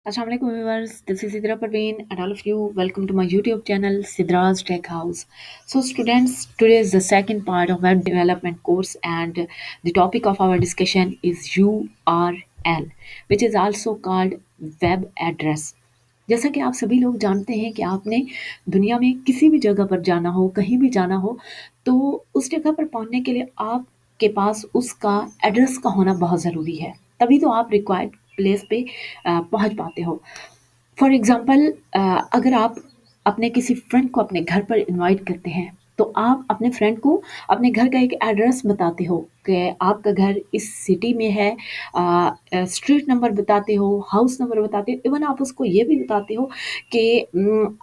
Assalamu alaikum viewers, this is Sidra Parveen and all of you welcome to my YouTube channel Sidra's Tech House. So students, today is the second part of web development course and the topic of our discussion is URL which is also called web address. जैसा कि आप सभी लोग जानते हैं कि आपने दुनिया में किसी भी जगह पर जाना हो, कहीं भी जाना हो, तो उस जगह पर पहुंचने के लिए आपके पास उसका एड्रेस का होना बहुत ज़रूरी है। तभी तो आप रिक्वायर्ड प्लेस पे पहुंच पाते हो। फॉर एग्ज़ाम्पल अगर आप अपने किसी फ्रेंड को अपने घर पर इनवाइट करते हैं, तो आप अपने फ्रेंड को अपने घर का एक एड्रेस बताते हो कि आपका घर इस सिटी में है, स्ट्रीट नंबर बताते हो, हाउस नंबर बताते हो, इवन आप उसको ये भी बताते हो कि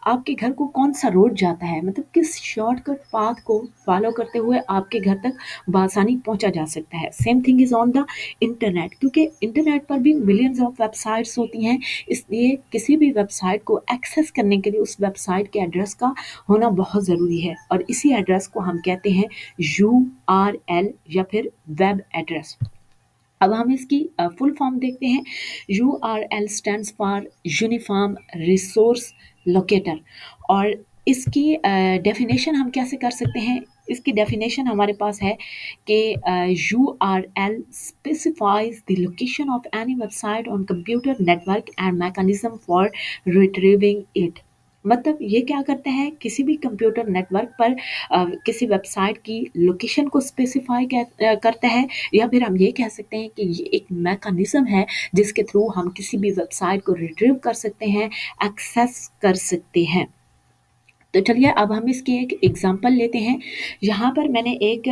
आपके घर को कौन-सा रोड जाता है, मतलब किस शॉर्टकट पाथ को फॉलो करते हुए आपके घर तक बआसानी पहुँचा जा सकता है। Same thing is on the internet, क्योंकि इंटरनेट पर भी मिलियंस ऑफ वेबसाइट्स होती हैं, इसलिए किसी भी वेबसाइट को एक्सेस करने के लिए उस वेबसाइट के एड्रेस का होना बहुत ज़रूरी है और इसी एड्रेस को हम कहते हैं URL या फिर वेब एड्रेस। अब हम इसकी फुल फॉर्म देखते हैं। URL stands for uniform resource locator और इसकी डेफिनेशन हम कैसे कर सकते हैं? इसकी डेफिनेशन हमारे पास है कि URL specifies the location of any website on computer network and mechanism for retrieving it. मतलब ये क्या करता है, किसी भी कंप्यूटर नेटवर्क पर किसी वेबसाइट की लोकेशन को स्पेसिफाई करता है, या फिर हम ये कह सकते हैं कि ये एक मैकेनिज्म है जिसके थ्रू हम किसी भी वेबसाइट को रिट्रीव कर सकते हैं, एक्सेस कर सकते हैं। तो चलिए अब हम इसकी एक एग्जांपल लेते हैं। यहाँ पर मैंने एक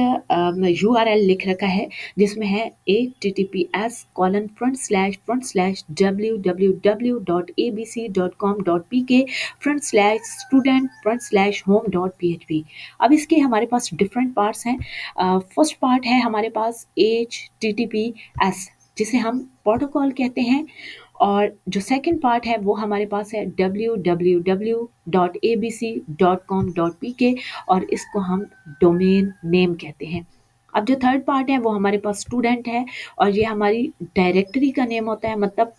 URL लिख रखा है जिसमें है https://www.abc.com.pk/student/home.php। अब इसके हमारे पास डिफरेंट पार्ट्स हैं। फर्स्ट पार्ट है हमारे पास HTTPS, जिसे हम प्रोटोकॉल कहते हैं, और जो सेकंड पार्ट है वो हमारे पास है www.abc.com.pk और इसको हम डोमेन नेम कहते हैं। अब जो थर्ड पार्ट है वो हमारे पास स्टूडेंट है और ये हमारी डायरेक्टरी का नेम होता है, मतलब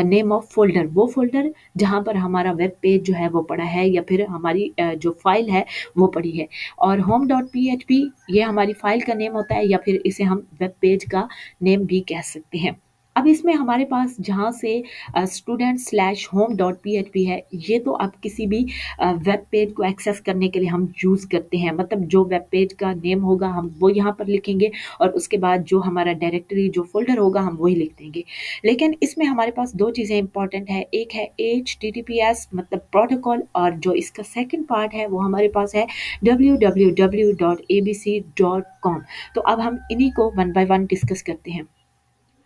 नेम ऑफ फोल्डर, वो फोल्डर जहाँ पर हमारा वेब पेज जो है वो पड़ा है या फिर हमारी जो फाइल है वो पड़ी है। और home.php ये हमारी फाइल का नेम होता है या फिर इसे हम वेब पेज का नेम भी कह सकते हैं। अब इसमें हमारे पास जहाँ से student/home.php है, ये तो अब किसी भी वेब पेज को एक्सेस करने के लिए हम यूज़ करते हैं, मतलब जो वेब पेज का नेम होगा हम वो यहाँ पर लिखेंगे और उसके बाद जो हमारा डायरेक्टरी जो फोल्डर होगा हम वही लिख देंगे। लेकिन इसमें हमारे पास दो चीज़ें इंपॉर्टेंट है, एक है HTTPS मतलब प्रोटोकॉल, और जो इसका सेकंड पार्ट है वो हमारे पास है www.abc.com। तो अब हम इन्हीं को वन बाय वन डिस्कस करते हैं।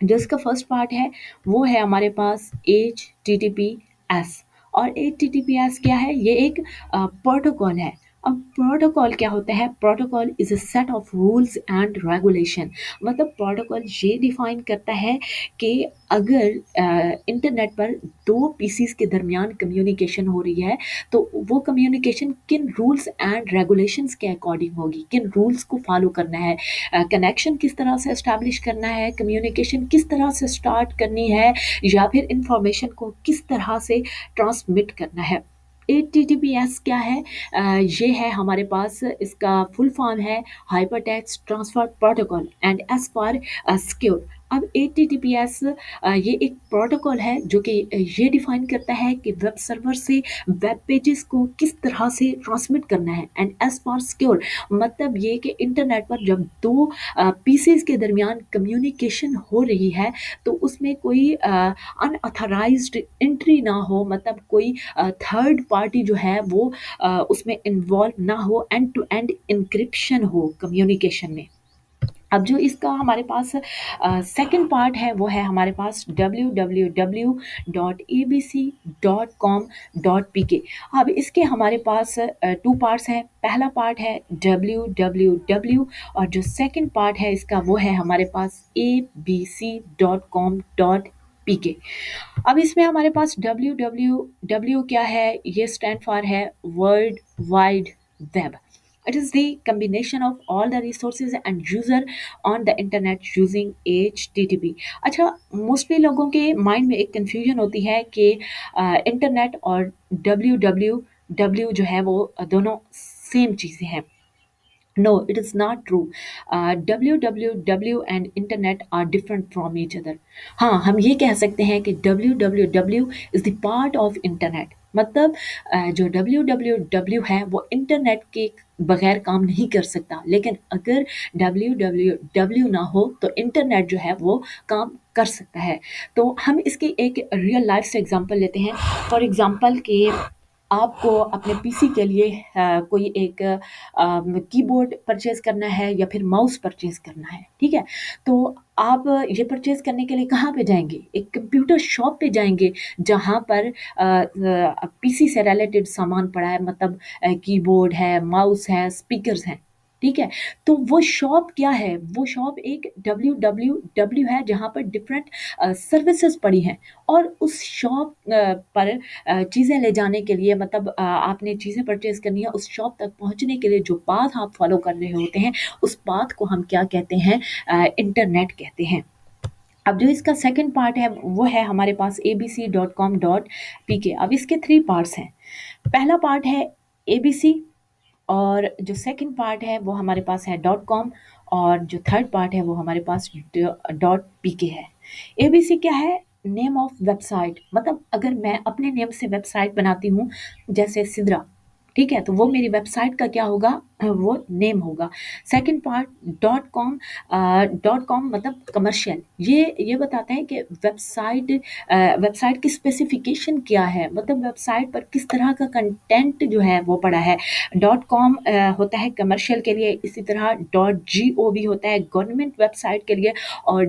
जो इसका फर्स्ट पार्ट है वो है हमारे पास HTTPS। और HTTPS क्या है? ये एक प्रोटोकॉल है। अब प्रोटोकॉल क्या होता है? Protocol is a set of rules and regulation. मतलब प्रोटोकॉल ये डिफाइन करता है कि अगर इंटरनेट पर दो पीसीज के दरमियान कम्युनिकेशन हो रही है तो वो कम्युनिकेशन किन रूल्स एंड रेगुलेशंस के अकॉर्डिंग होगी, किन रूल्स को फॉलो करना है, कनेक्शन किस तरह से इस्टेब्लिश करना है, कम्युनिकेशन किस तरह से स्टार्ट करनी है, या फिर इंफॉर्मेशन को किस तरह से ट्रांसमिट करना है। HTTPS क्या है? ये है हमारे पास, इसका फुल फॉर्म है hyper text transfer protocol and S for secure. अब HTTPS ये एक प्रोटोकॉल है जो कि ये डिफाइन करता है कि वेब सर्वर से वेब पेजेस को किस तरह से ट्रांसमिट करना है, एंड एस फॉर सिक्योर मतलब ये कि इंटरनेट पर जब दो पीसेस के दरमियान कम्युनिकेशन हो रही है तो उसमें कोई अनऑथराइज्ड एंट्री ना हो, मतलब कोई थर्ड पार्टी जो है वो उसमें इन्वॉल्व ना हो, एंड टू एंड इंक्रिप्शन हो कम्युनिकेशन में। अब जो इसका हमारे पास सेकंड पार्ट है वो है हमारे पास www.abc.com.pk। अब इसके हमारे पास टू पार्ट्स हैं। पहला पार्ट है www और जो सेकंड पार्ट है इसका वो है हमारे पास abc.com.pk। अब इसमें हमारे पास www क्या है? ये स्टैंड फॉर है world wide web. It is the combination of all the resources and user on the internet using HTTP। अच्छा, मोस्टली लोगों के माइंड में एक कंफ्यूजन होती है कि इंटरनेट और www जो है वो दोनों सेम चीज़ें हैं। No, it is not true. www and internet are different from each other। हाँ, हम ये कह सकते हैं कि www is the part of internet। मतलब जो www है वो इंटरनेट के बगैर काम नहीं कर सकता, लेकिन अगर www ना हो तो इंटरनेट जो है वो काम कर सकता है। तो हम इसकी एक रियल लाइफ से एग्जांपल लेते हैं। फॉर एग्जांपल कि आपको अपने पीसी के लिए कोई एक कीबोर्ड परचेज़ करना है या फिर माउस परचेज़ करना है, ठीक है? तो आप ये परचेज़ करने के लिए कहाँ पे जाएँगे? एक कंप्यूटर शॉप पे जाएँगे, जहाँ पर पीसी से रिलेटेड सामान पड़ा है, मतलब कीबोर्ड है, माउस है, स्पीकर्स हैं, ठीक है? तो वो शॉप क्या है? वो शॉप एक www है, जहाँ पर डिफरेंट सर्विसेज़ पड़ी हैं, और उस शॉप पर चीज़ें ले जाने के लिए, मतलब आपने चीज़ें परचेज़ करनी है, उस शॉप तक पहुँचने के लिए जो पाथ आप फॉलो कर रहे होते हैं, उस पाथ को हम क्या कहते हैं? इंटरनेट कहते हैं। अब जो इसका सेकंड पार्ट है वो है हमारे पास abc.com.pk। अब इसके 3 पार्ट्स हैं। पहला पार्ट है abc, और जो सेकंड पार्ट है वो हमारे पास है .com, और जो थर्ड पार्ट है वो हमारे पास .pk है। ABC क्या है? Name of website. मतलब अगर मैं अपने नेम से वेबसाइट बनाती हूँ, जैसे सिद्रा, ठीक है? तो वो मेरी वेबसाइट का क्या होगा? वो नेम होगा। सेकंड पार्ट .com मतलब कमर्शियल। ये बताता है कि वेबसाइट की स्पेसिफिकेशन क्या है, मतलब वेबसाइट पर किस तरह का कंटेंट जो है वो पड़ा है। .com होता है कमर्शियल के लिए, इसी तरह .gov होता है गवर्नमेंट वेबसाइट के लिए, और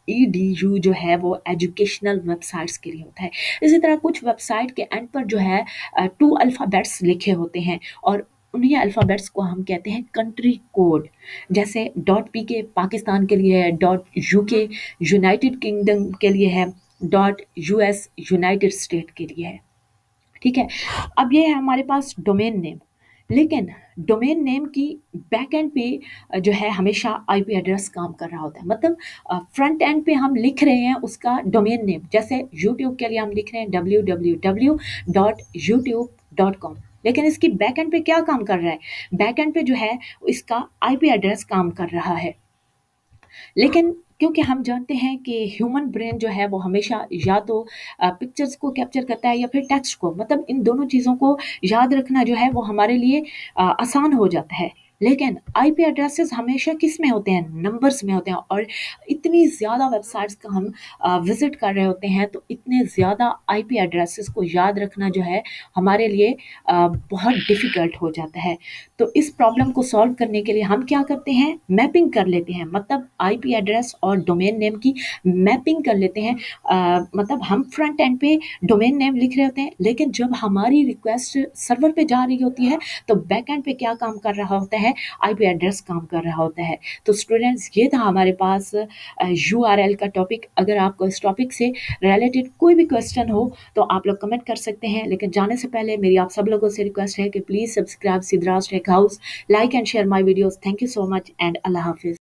.edu जो है वो एजुकेशनल वेबसाइट्स के लिए होता है। इसी तरह कुछ वेबसाइट के एंड पर जो है 2 अल्फ़ाबेट्स लिखे होते हैं, और उन्हीं अल्फ़ाबेट्स को हम कहते हैं कंट्री कोड। जैसे .pk पाकिस्तान के लिए है, .uk यूनाइटेड किंगडम के लिए है, .us यूनाइटेड स्टेट के लिए है, ठीक है? अब ये है हमारे पास डोमेन नेम, लेकिन डोमेन नेम की बैक एंड पे जो है हमेशा आईपी एड्रेस काम कर रहा होता है। मतलब फ्रंट एंड पे हम लिख रहे हैं उसका डोमेन नेम, जैसे यूट्यूब के लिए हम लिख रहे हैं www.youtube.com, लेकिन इसकी बैक एंड पे क्या काम कर रहा है? बैक एंड पे जो है इसका आईपी एड्रेस काम कर रहा है। लेकिन क्योंकि हम जानते हैं कि ह्यूमन ब्रेन जो है वो हमेशा या तो पिक्चर्स को कैप्चर करता है या फिर टेक्स्ट को, मतलब इन दोनों चीज़ों को याद रखना जो है वो हमारे लिए आसान हो जाता है। लेकिन आईपी एड्रेसेस हमेशा किस में होते हैं? नंबर्स में होते हैं, और इतनी ज़्यादा वेबसाइट्स का हम विज़िट कर रहे होते हैं, तो इतने ज़्यादा आईपी एड्रेसेस को याद रखना जो है हमारे लिए बहुत डिफ़िकल्ट हो जाता है। तो इस प्रॉब्लम को सॉल्व करने के लिए हम क्या करते हैं? मैपिंग कर लेते हैं, मतलब आईपी एड्रेस और डोमेन नेम की मैपिंग कर लेते हैं। मतलब हम फ्रंट एंड पे डोमेन नेम लिख रहे होते हैं, लेकिन जब हमारी रिक्वेस्ट सर्वर पे जा रही होती है तो बैक एंड पे क्या काम कर रहा होता है? आईपी एड्रेस काम कर रहा होता है। तो स्टूडेंट्स, ये था हमारे पास यूआरएल का टॉपिक। अगर आपको इस टॉपिक से रिलेटेड कोई भी क्वेश्चन हो तो आप लोग कमेंट कर सकते हैं, लेकिन जाने से पहले मेरी आप सब लोगों से रिक्वेस्ट है कि please subscribe Sidhraj tech house, like and share my videos. Thank you so much and Allah Hafiz.